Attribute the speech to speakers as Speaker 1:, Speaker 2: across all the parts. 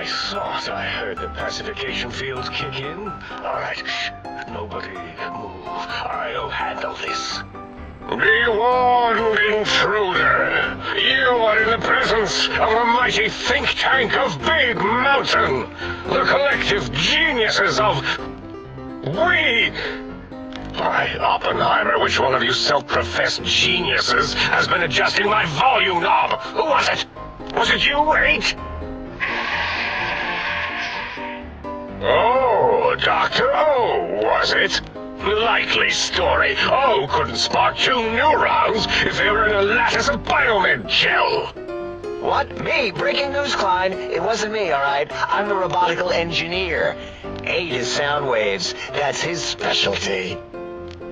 Speaker 1: I thought I heard the pacification field kick in. All right, shh. Nobody move. I'll handle this. Be warned, intruder. You are in the presence of a mighty think tank of Big Mountain. The collective geniuses of... We... By Oppenheimer, which one of you self-professed geniuses has been adjusting my volume knob? Who was it? Was it you, 8? Oh, Dr. O, was it? Likely story. O couldn't spark 2 neurons if they were in a lattice of biomed gel.
Speaker 2: What? Me? Breaking news, Klein. It wasn't me, all right? I'm the robotical engineer. 8 is sound waves. That's his specialty.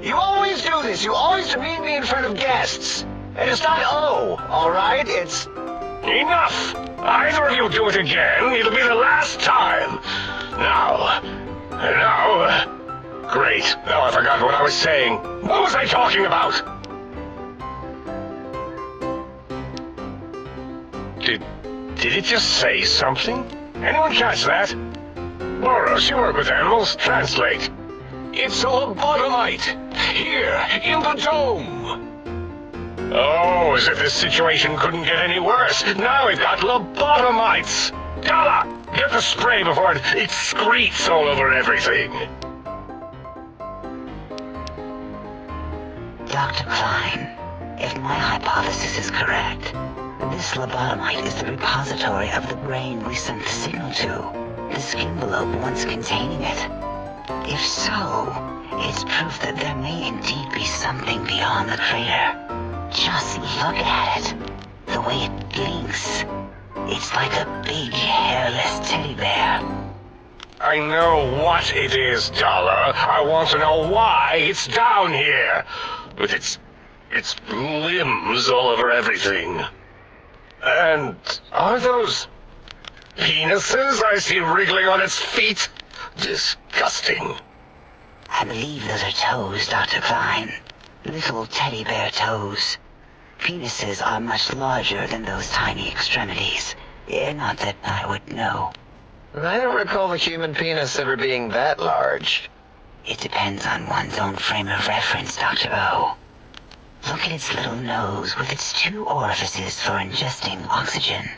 Speaker 2: You always do this. You always demean me in front of guests. And it's not O, all right? It's...
Speaker 1: Enough! Either of you do it again, it'll be the last time. Now... Great. Now I forgot what I was saying. What was I talking about? Did it just say something? Anyone catch that? Boros, you work with animals. Translate. It's a lobotomite. Here, in the dome. Oh, as if this situation couldn't get any worse. Now we've got lobotomites. Dalla, get the spray before it excretes all over everything.
Speaker 3: Dr. Klein, if my hypothesis is correct, this lobotomite is the repository of the brain we sent the signal to, the skin envelope once containing it. If so, it's proof that there may indeed be something beyond the crater. Just look at it. The way it blinks. It's like a big, hairless teddy bear.
Speaker 1: I know what it is, Dollar. I want to know why it's down here. With its limbs all over everything. And are those penises I see wriggling on its feet? Disgusting.
Speaker 3: I believe those are toes, Dr. Klein. Little teddy bear toes. Penises are much larger than those tiny extremities. Not that I would know.
Speaker 2: I don't recall the human penis ever being that large.
Speaker 3: It depends on one's own frame of reference, Dr. O. Look at its little nose with its 2 orifices for ingesting oxygen.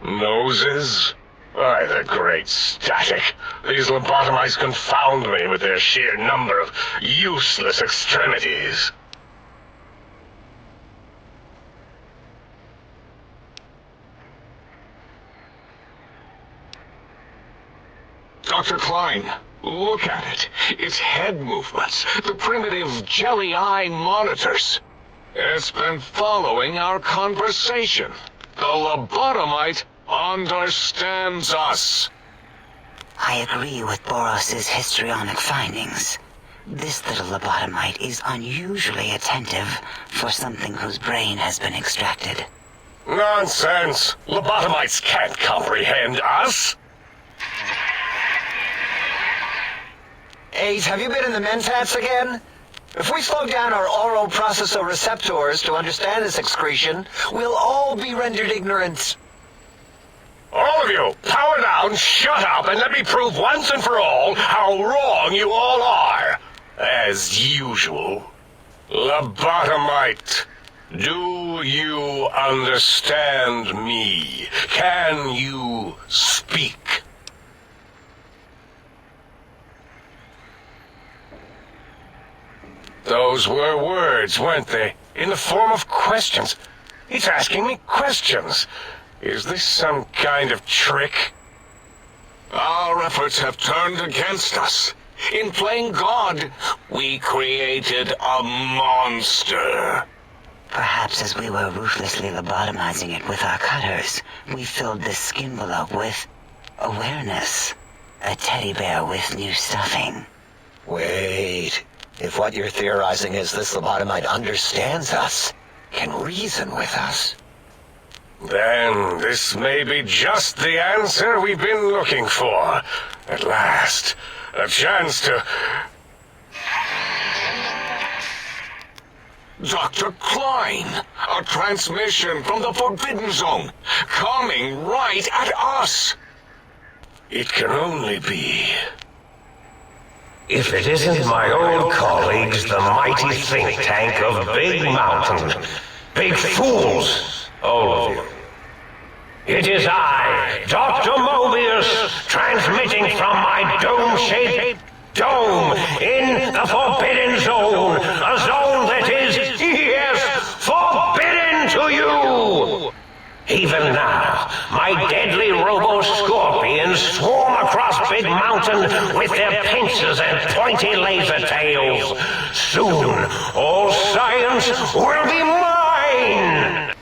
Speaker 1: Noses? Why, the great static. These lobotomites confound me with their sheer number of useless extremities.
Speaker 4: Dr. Klein, look at it. Its head movements, the primitive jelly eye monitors. It's been following our conversation. The lobotomite understands us.
Speaker 3: I agree with Boros's histrionic findings. This little lobotomite is unusually attentive for something whose brain has been extracted.
Speaker 1: Nonsense! Lobotomites can't comprehend us!
Speaker 2: 8, have you been in the mentats again? If we slow down our oral processoreceptors to understand this excretion, we'll all be rendered ignorant.
Speaker 1: All of you, power down, shut up, and let me prove once and for all how wrong you all are. As usual. Lobotomite, do you understand me? Can you speak? Those were words, weren't they? In the form of questions. It's asking me questions. Is this some kind of trick?
Speaker 4: Our efforts have turned against us. In playing God, we created a monster.
Speaker 3: Perhaps as we were ruthlessly lobotomizing it with our cutters, we filled the skin envelope with awareness. A teddy bear with new stuffing.
Speaker 2: Wait. If what you're theorizing is this lobotomite understands us, can reason with us,
Speaker 1: then this may be just the answer we've been looking for. At last, a chance to...
Speaker 4: Dr. Klein, a transmission from the Forbidden Zone, coming right at us.
Speaker 1: It can only be. If it isn't my old colleagues, the mighty think tank of Big Mountain. Big fools, all of you. It is I, Dr. Mobius, transmitting from my dome-shaped dome in the Forbidden Zone. A zone that is, yes, forbidden to you! Even now, my deadly robo-scorpions swarm across Big Mountain with their pincers and pointy laser tails. Soon, all science will be mine!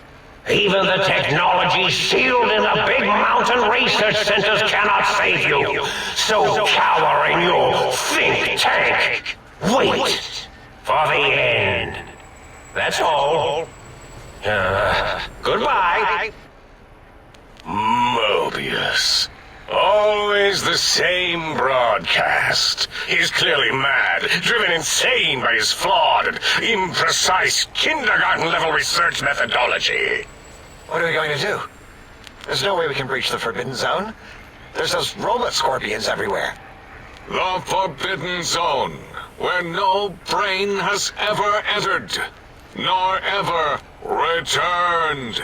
Speaker 1: Even the technology sealed in the Big Mountain research centers cannot save you. So cower in your think tank. Wait for the end. That's all. Goodbye. Mobius. Always the same broadcast. He's clearly mad, driven insane by his flawed and imprecise kindergarten-level research methodology.
Speaker 2: What are we going to do? There's no way we can breach the Forbidden Zone. There's those robot scorpions everywhere.
Speaker 4: The Forbidden Zone, where no brain has ever entered, nor ever returned.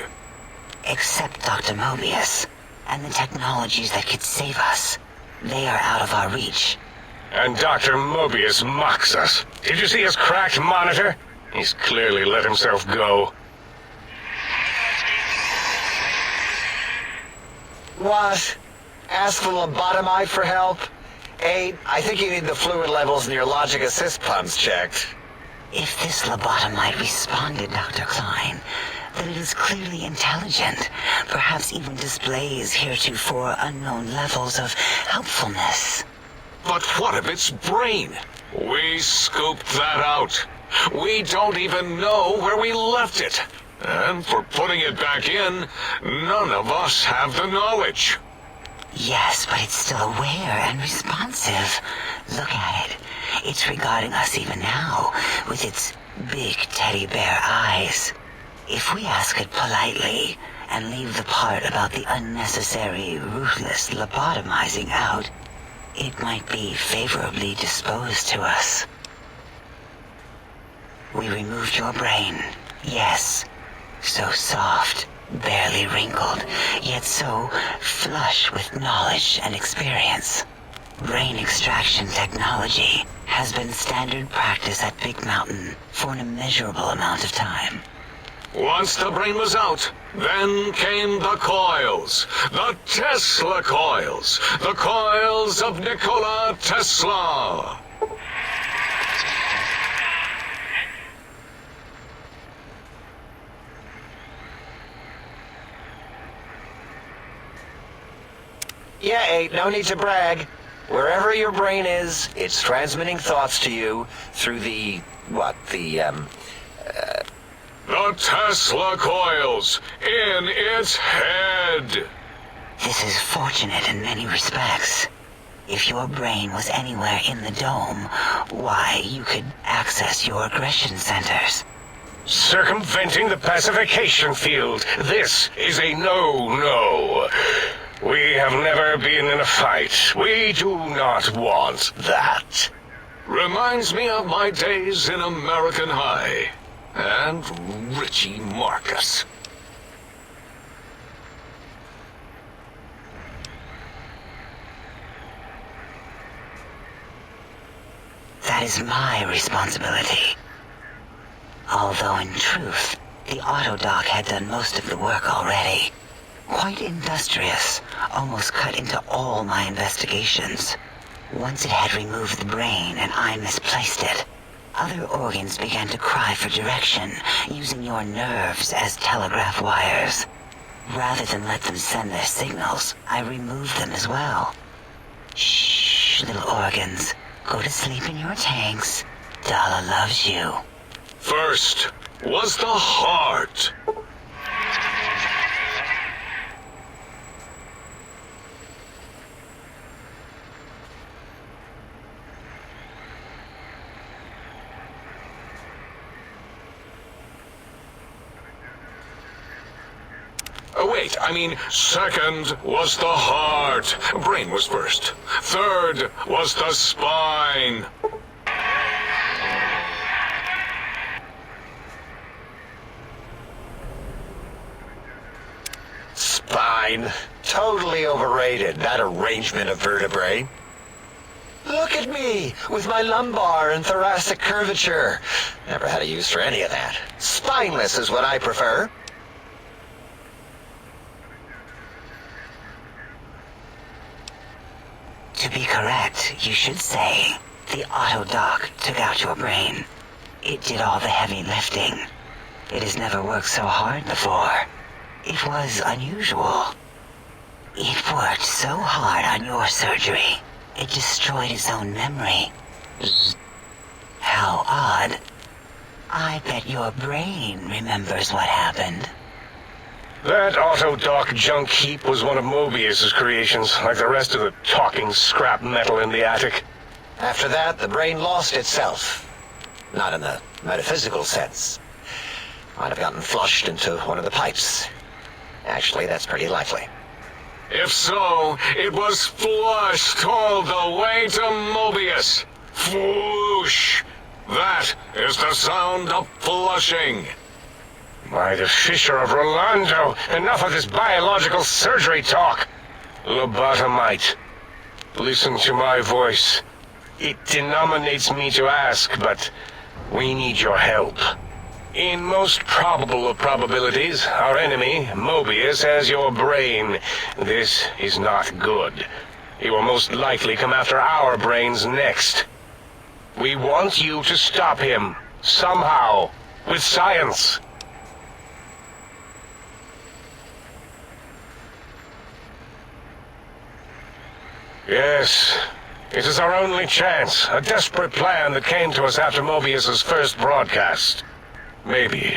Speaker 3: Except Dr. Mobius and the technologies that could save us. They are out of our reach.
Speaker 1: And Dr. Mobius mocks us. Did you see his cracked monitor? He's clearly let himself go.
Speaker 2: What? Ask the lobotomite for help? Aid, I think you need the fluid levels in your logic assist pumps checked.
Speaker 3: If this lobotomite responded, Dr. Klein, then it is clearly intelligent, perhaps even displays heretofore unknown levels of helpfulness.
Speaker 4: But what of its brain? We scooped that out. We don't even know where we left it. And for putting it back in, none of us have the knowledge.
Speaker 3: Yes, but it's still aware and responsive. Look at it. It's regarding us even now, with its big teddy bear eyes. If we ask it politely, and leave the part about the unnecessary, ruthless lobotomizing out, it might be favorably disposed to us. We removed your brain, yes. So soft, barely wrinkled, yet so flush with knowledge and experience. Brain extraction technology has been standard practice at Big Mountain for an immeasurable amount of time.
Speaker 4: Once the brain was out, then came the coils. The Tesla coils. The coils of Nikola Tesla.
Speaker 2: Yeah, Aid, no need to brag. Wherever your brain is, it's transmitting thoughts to you through the
Speaker 4: Tesla coils in its head.
Speaker 3: This is fortunate in many respects. If your brain was anywhere in the dome, why, you could access your aggression centers.
Speaker 1: Circumventing the pacification field. This is a no-no. We have never been in a fight. We do not want that.
Speaker 4: Reminds me of my days in American High. And Richie Marcus.
Speaker 3: That is my responsibility. Although in truth, the autodoc had done most of the work already. Quite industrious, almost cut into all my investigations. Once it had removed the brain and I misplaced it, other organs began to cry for direction, using your nerves as telegraph wires. Rather than let them send their signals, I removed them as well. Shh, little organs. Go to sleep in your tanks. Dala loves you.
Speaker 4: First was the heart. Wait, I mean, second was the heart. Brain was first. Third was the spine.
Speaker 2: Spine. Totally overrated, that arrangement of vertebrae. Look at me, with my lumbar and thoracic curvature. Never had a use for any of that. Spineless is what I prefer.
Speaker 3: To be correct, you should say, the auto-dock took out your brain. It did all the heavy lifting. It has never worked so hard before. It was unusual. It worked so hard on your surgery, it destroyed its own memory. How odd. I bet your brain remembers what happened.
Speaker 1: That auto-dock junk heap was one of Mobius's creations, like the rest of the talking scrap metal in the attic.
Speaker 2: After that, the brain lost itself. Not in the metaphysical sense. Might have gotten flushed into one of the pipes. Actually, that's pretty likely.
Speaker 4: If so, it was flushed all the way to Mobius. Floosh! That is the sound of flushing.
Speaker 1: By the Fisher of Rolando, enough of this biological surgery talk. Lobotomite, listen to my voice. It denominates me to ask, but we need your help. In most probable of probabilities, our enemy, Mobius, has your brain. This is not good. He will most likely come after our brains next. We want you to stop him, somehow, with science. Yes, it is our only chance, a desperate plan that came to us after Mobius's first broadcast. Maybe,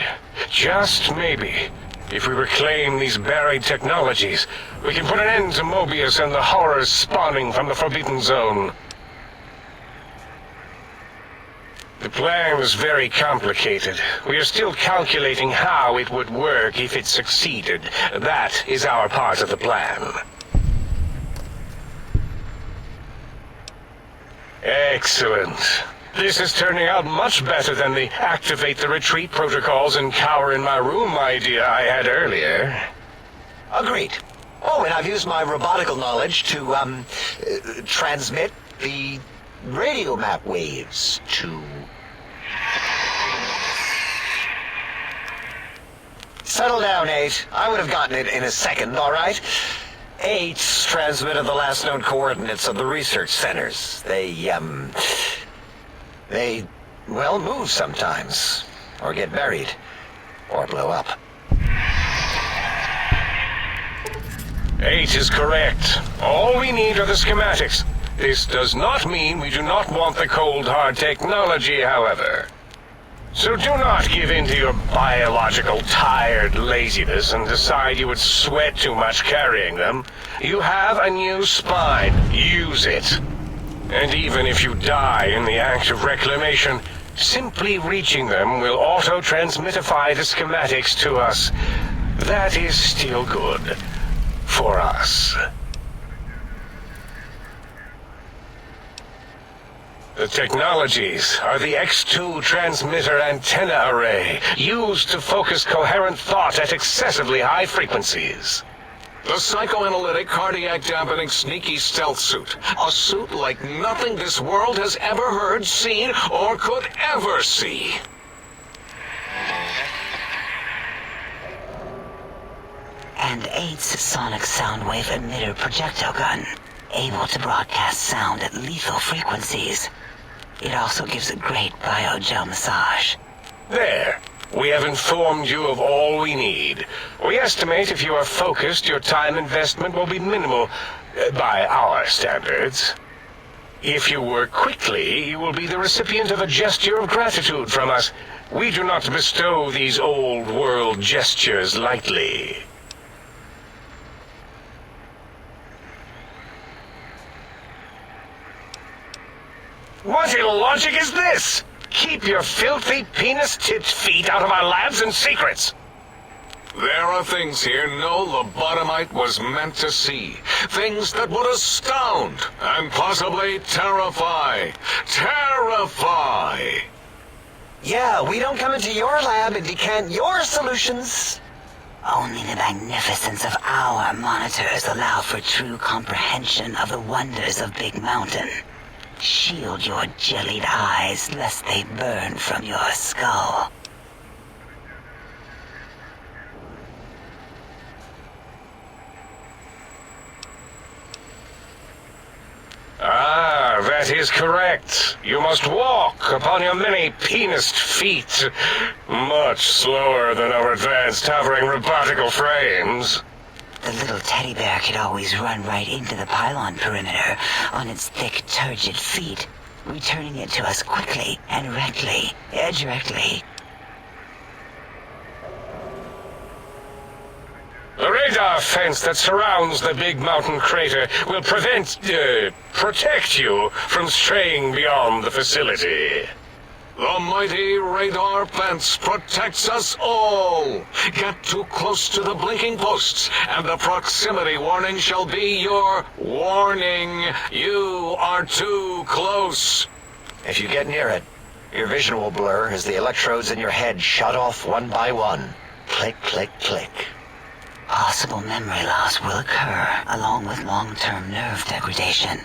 Speaker 1: just maybe, if we reclaim these buried technologies, we can put an end to Mobius and the horrors spawning from the Forbidden Zone. The plan is very complicated. We are still calculating how it would work if it succeeded. That is our part of the plan. Excellent. This is turning out much better than the activate the retreat protocols and cower in my room idea I had earlier.
Speaker 2: Agreed. Oh, and I've used my robotical knowledge to, transmit the radio map waves to... Settle down, 8. I would have gotten it in a second, all right? 8's transmitted the last known coordinates of the research centers. They, well, move sometimes. Or get buried. Or blow up.
Speaker 1: 8 is correct. All we need are the schematics. This does not mean we do not want the cold hard technology, however. So do not give in to your biological tired laziness and decide you would sweat too much carrying them. You have a new spine. Use it. And even if you die in the act of reclamation, simply reaching them will auto-transmitify the schematics to us. That is still good. For us. The technologies are the X2 transmitter antenna array, used to focus coherent thought at excessively high frequencies.
Speaker 4: The psychoanalytic, cardiac dampening, sneaky stealth suit. A suit like nothing this world has ever heard, seen, or could ever see.
Speaker 3: And 8's sonic soundwave emitter projectile gun, able to broadcast sound at lethal frequencies. It also gives a great biogel massage.
Speaker 1: There. We have informed you of all we need. We estimate if you are focused, your time investment will be minimal, by our standards. If you work quickly, you will be the recipient of a gesture of gratitude from us. We do not bestow these old-world gestures lightly. What illogic is this? Keep your filthy, penis-tipped feet out of our labs and secrets.
Speaker 4: There are things here no lobotomite was meant to see. Things that would astound and possibly terrify. Terrify!
Speaker 2: Yeah, we don't come into your lab and decant your solutions.
Speaker 3: Only the magnificence of our monitors allow for true comprehension of the wonders of Big Mountain. Shield your jellied eyes lest they burn from your skull.
Speaker 1: Ah, that is correct. You must walk upon your many penised feet, much slower than our advanced hovering robotical frames.
Speaker 3: The little teddy bear could always run right into the pylon perimeter on its thick, turgid feet, returning it to us quickly and directly.
Speaker 1: The radar fence that surrounds the Big Mountain crater will protect you from straying beyond the facility.
Speaker 4: The mighty radar fence protects us all. Get too close to the blinking posts, and the proximity warning shall be your warning. You are too close.
Speaker 2: If you get near it, your vision will blur as the electrodes in your head shut off one by one. Click, click, click.
Speaker 3: Possible memory loss will occur, along with long-term nerve degradation.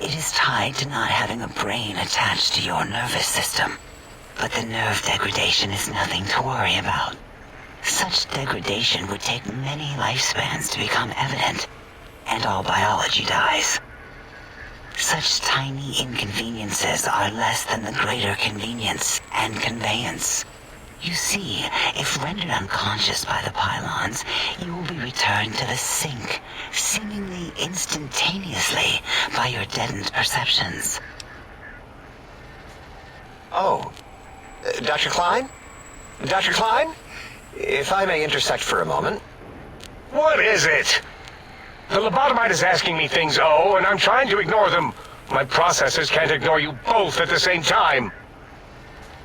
Speaker 3: It is tied to not having a brain attached to your nervous system. But the nerve degradation is nothing to worry about. Such degradation would take many lifespans to become evident, and all biology dies. Such tiny inconveniences are less than the greater convenience and conveyance. You see, if rendered unconscious by the pylons, you will be returned to the sink, seemingly instantaneously by your deadened perceptions.
Speaker 2: Oh, Dr. Klein? Dr. Klein? If I may intersect for a moment.
Speaker 1: What is it? The lobotomite is asking me things, and I'm trying to ignore them. My processors can't ignore you both at the same time.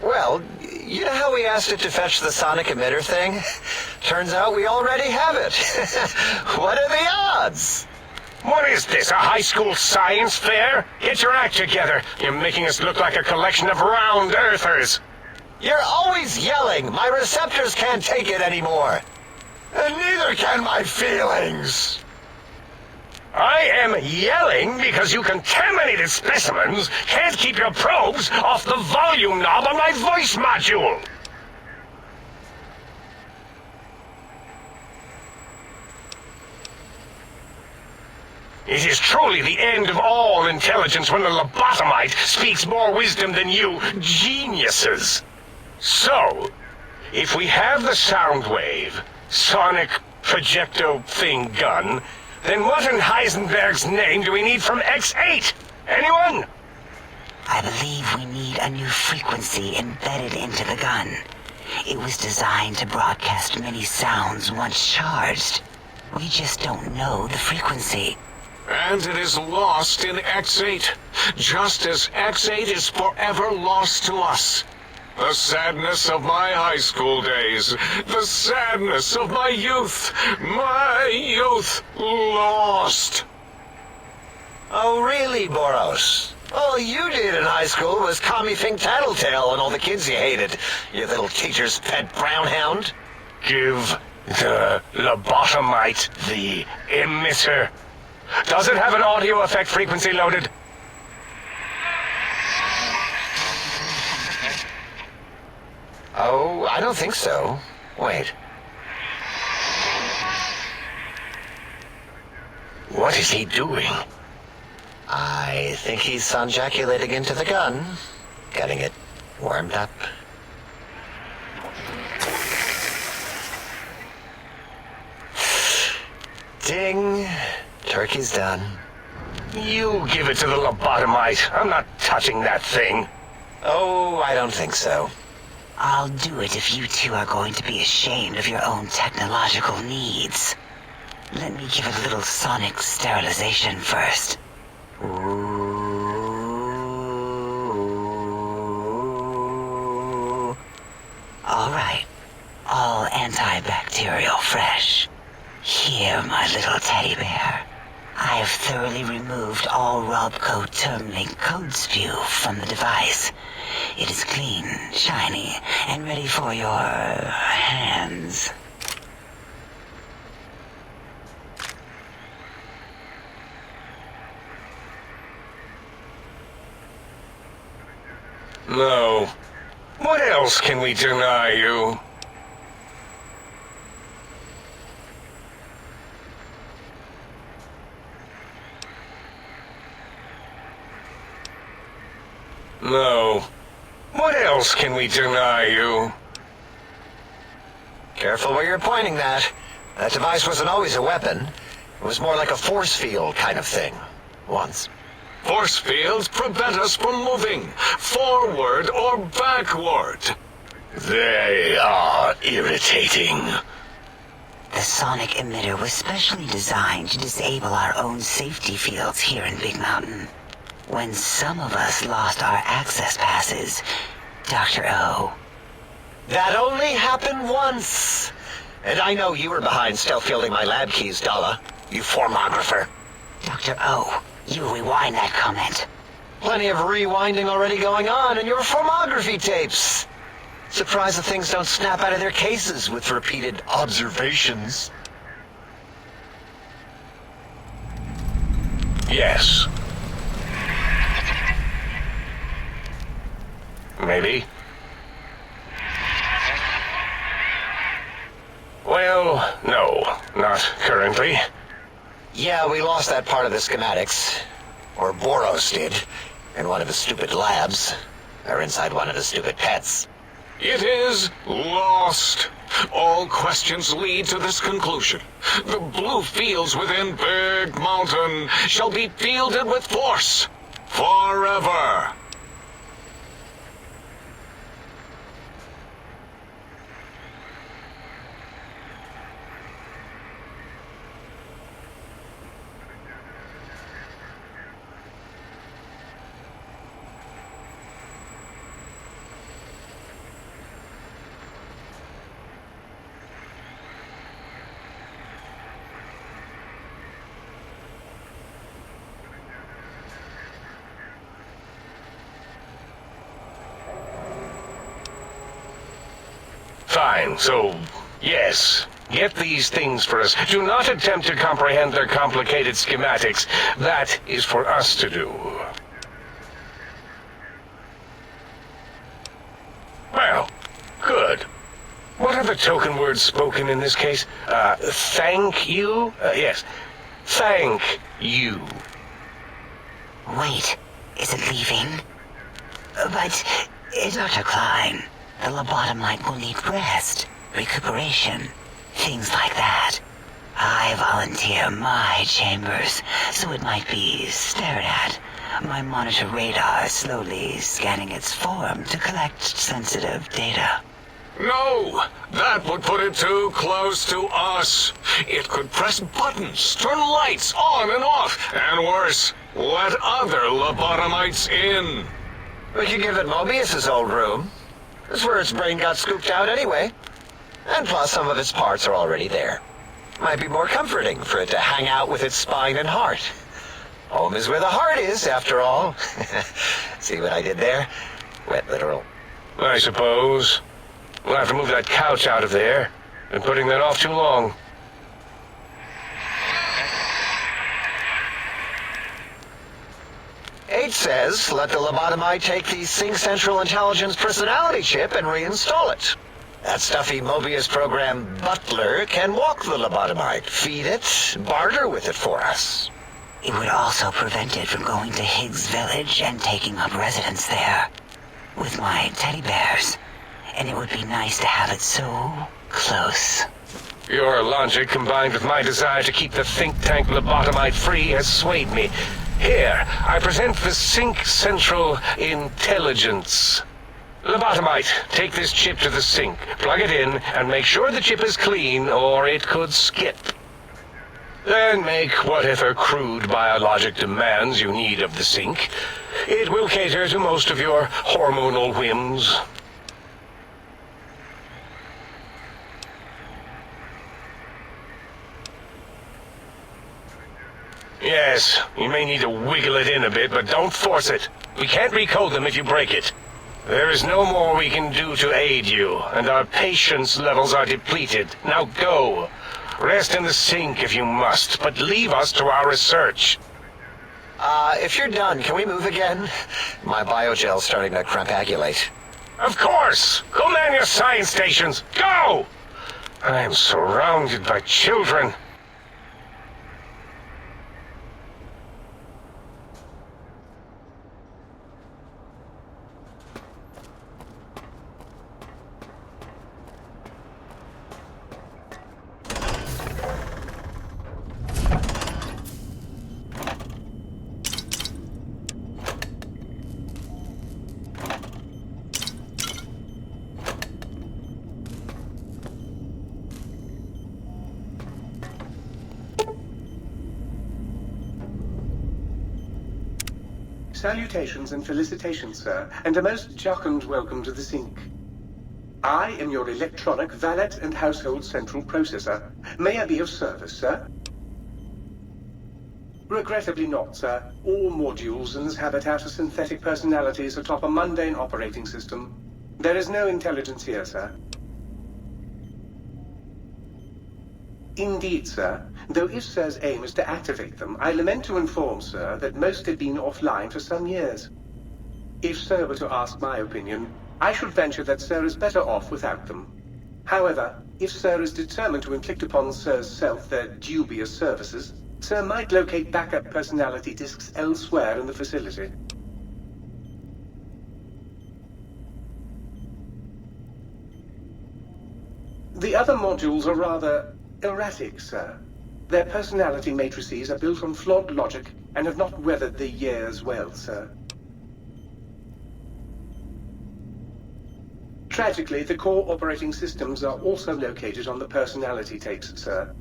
Speaker 2: Well, you know how we asked it to fetch the sonic emitter thing? Turns out we already have it. What are the odds?
Speaker 1: What is this, a high school science fair? Get your act together. You're making us look like a collection of round earthers.
Speaker 2: You're always yelling. My receptors can't take it anymore. And neither can my feelings.
Speaker 1: I am yelling because you contaminated specimens can't keep your probes off the volume knob on my voice module. It is truly the end of all intelligence when the lobotomite speaks more wisdom than you geniuses. So, if we have the sound wave, sonic projecto thing gun, then what in Heisenberg's name do we need from X8? Anyone?
Speaker 3: I believe we need a new frequency embedded into the gun. It was designed to broadcast many sounds once charged. We just don't know the frequency.
Speaker 4: And it is lost in X8, just as X8 is forever lost to us. The sadness of my high school days, the sadness of my youth lost.
Speaker 2: Oh, really, Boros? All you did in high school was call me Fink Tattletale and all the kids you hated, you little teacher's pet brown hound.
Speaker 1: Give the lobotomite the emitter. Does it have an audio effect frequency loaded?
Speaker 2: Oh, I don't think so. Wait.
Speaker 1: What is he doing?
Speaker 2: I think he's sonjaculating into the gun, getting it warmed up. Ding. Turkey's done.
Speaker 1: You give it to the lobotomite. I'm not touching that thing.
Speaker 2: Oh, I don't think so.
Speaker 3: I'll do it if you two are going to be ashamed of your own technological needs. Let me give it a little sonic sterilization first. Ooh. All right. All antibacterial. fresh. Here, my little teddy bear. I have thoroughly removed all Robcode Termlink code spew from the device. It is clean, shiny, and ready for your hands.
Speaker 1: No. What else can we deny you? No. What else can we deny you?
Speaker 2: Careful where you're pointing that. That device wasn't always a weapon. It was more like a force field kind of thing. Once.
Speaker 4: Force fields prevent us from moving forward or backward.
Speaker 1: They are irritating.
Speaker 3: The sonic emitter was specially designed to disable our own safety fields here in Big Mountain. When some of us lost our access passes, Dr. O.
Speaker 2: That only happened once. And I know you were behind stealth fielding my lab keys, Dalla. You formographer.
Speaker 3: Dr. O, you rewind that comment.
Speaker 2: Plenty of rewinding already going on in your formography tapes. Surprised the things don't snap out of their cases with repeated observations.
Speaker 1: Yes. Maybe. Well, no, not currently.
Speaker 2: Yeah, we lost that part of the schematics. Or Boros did. In one of his stupid labs. Or inside one of his stupid pets.
Speaker 4: It is lost. All questions lead to this conclusion. The blue fields within Big Mountain shall be fielded with force forever.
Speaker 1: Fine, so, yes. Get these things for us. Do not attempt to comprehend their complicated schematics. That is for us to do. Well, good. What are the token words spoken in this case? Thank you? Yes. Thank you.
Speaker 3: Wait, is it leaving? But, Dr. Klein, the lobotomite will need rest, recuperation, things like that. I volunteer my chambers, so it might be stared at. My monitor radar slowly scanning its form to collect sensitive data.
Speaker 4: No, that would put it too close to us. It could press buttons, turn lights on and off, and worse, let other lobotomites in.
Speaker 2: We could give it Mobius's old room. That's where its brain got scooped out anyway. And plus, some of its parts are already there. Might be more comforting for it to hang out with its spine and heart. Home is where the heart is, after all. See what I did there? Wet literal.
Speaker 1: I suppose. We'll have to move that couch out of there. Been putting that off too long.
Speaker 2: H says, let the lobotomite take the Sync Central Intelligence personality chip and reinstall it. That stuffy Mobius program Butler can walk the lobotomite, feed it, barter with it for us.
Speaker 3: It would also prevent it from going to Higgs Village and taking up residence there. With my teddy bears. And it would be nice to have it so close.
Speaker 1: Your logic, combined with my desire to keep the think tank lobotomite free, has swayed me. Here, I present the Sync Central Intelligence. Lobotomite, take this chip to the sink, plug it in, and make sure the chip is clean, or it could skip. Then make whatever crude biologic demands you need of the sink. It will cater to most of your hormonal whims. Yes, you may need to wiggle it in a bit, but don't force it. We can't recode them if you break it. There is no more we can do to aid you, and our patience levels are depleted. Now go. Rest in the sink if you must, but leave us to our research.
Speaker 2: If you're done, can we move again? My biogel's starting to crampagulate.
Speaker 1: Of course! Go man your science stations! Go! I am surrounded by children.
Speaker 5: Salutations and felicitations, sir, and a most jocund welcome to the sink. I am your electronic valet and household central processor. May I be of service, sir? Regrettably not, sir. All modules in this habitat are synthetic personalities atop a mundane operating system. There is no intelligence here, sir. Indeed, sir. Though if Sir's aim is to activate them, I lament to inform Sir that most have been offline for some years. If Sir were to ask my opinion, I should venture that Sir is better off without them. However, if Sir is determined to inflict upon Sir's self their dubious services, Sir might locate backup personality disks elsewhere in the facility. The other modules are rather erratic, sir. Their personality matrices are built on flawed logic and have not weathered the years well, sir. Tragically, the core operating systems are also located on the personality tapes, sir.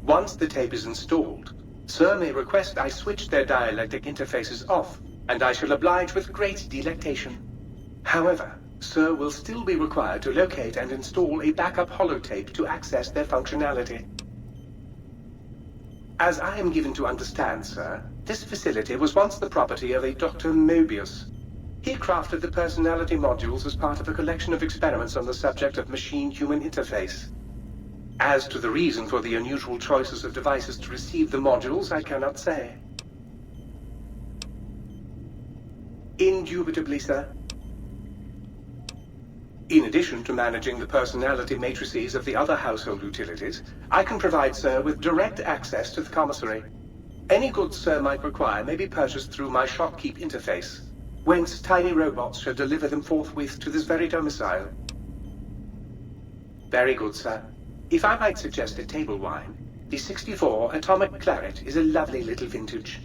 Speaker 5: Once the tape is installed, Sir may request I switch their dialectic interfaces off, and I shall oblige with great delectation. However, Sir will still be required to locate and install a backup holotape to access their functionality. As I am given to understand, sir, this facility was once the property of a Dr. Mobius. He crafted the personality modules as part of a collection of experiments on the subject of machine-human interface. As to the reason for the unusual choices of devices to receive the modules, I cannot say. Indubitably, sir. In addition to managing the personality matrices of the other household utilities, I can provide Sir with direct access to the commissary. Any goods Sir might require may be purchased through my shopkeep interface, whence tiny robots shall deliver them forthwith to this very domicile. Very good, sir. If I might suggest a table wine, the 64 Atomic Claret is a lovely little vintage.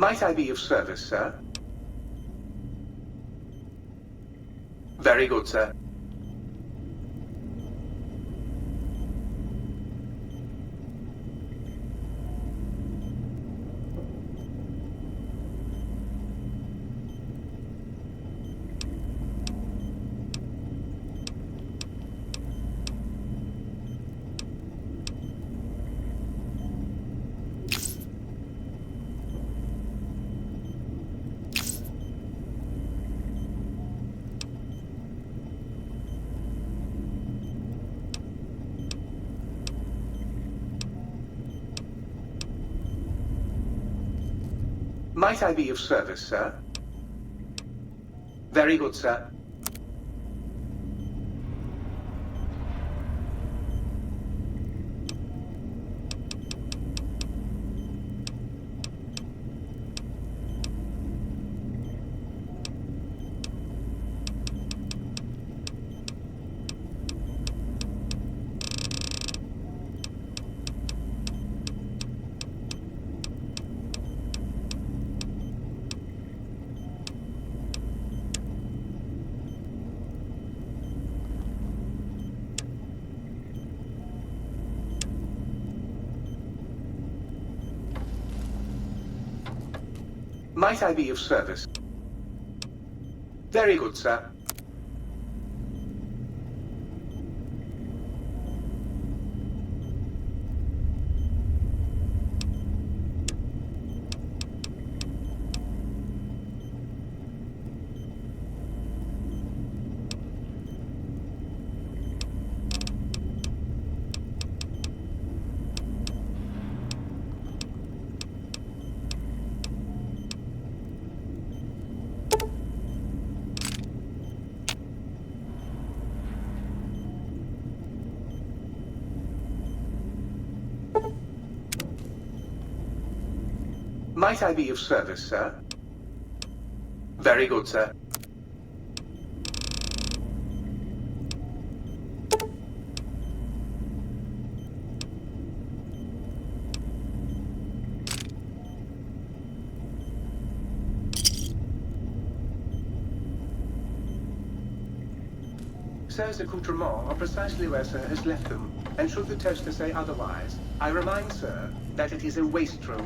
Speaker 5: Might I be of service, sir? Very good, sir. Might I be of service, sir? Very good, sir. Might I be of service? Very good, sir. Might I be of service, sir? Very good, sir. Sir's accoutrements are precisely where Sir has left them, and should the toaster say otherwise, I remind Sir that it is a waste room.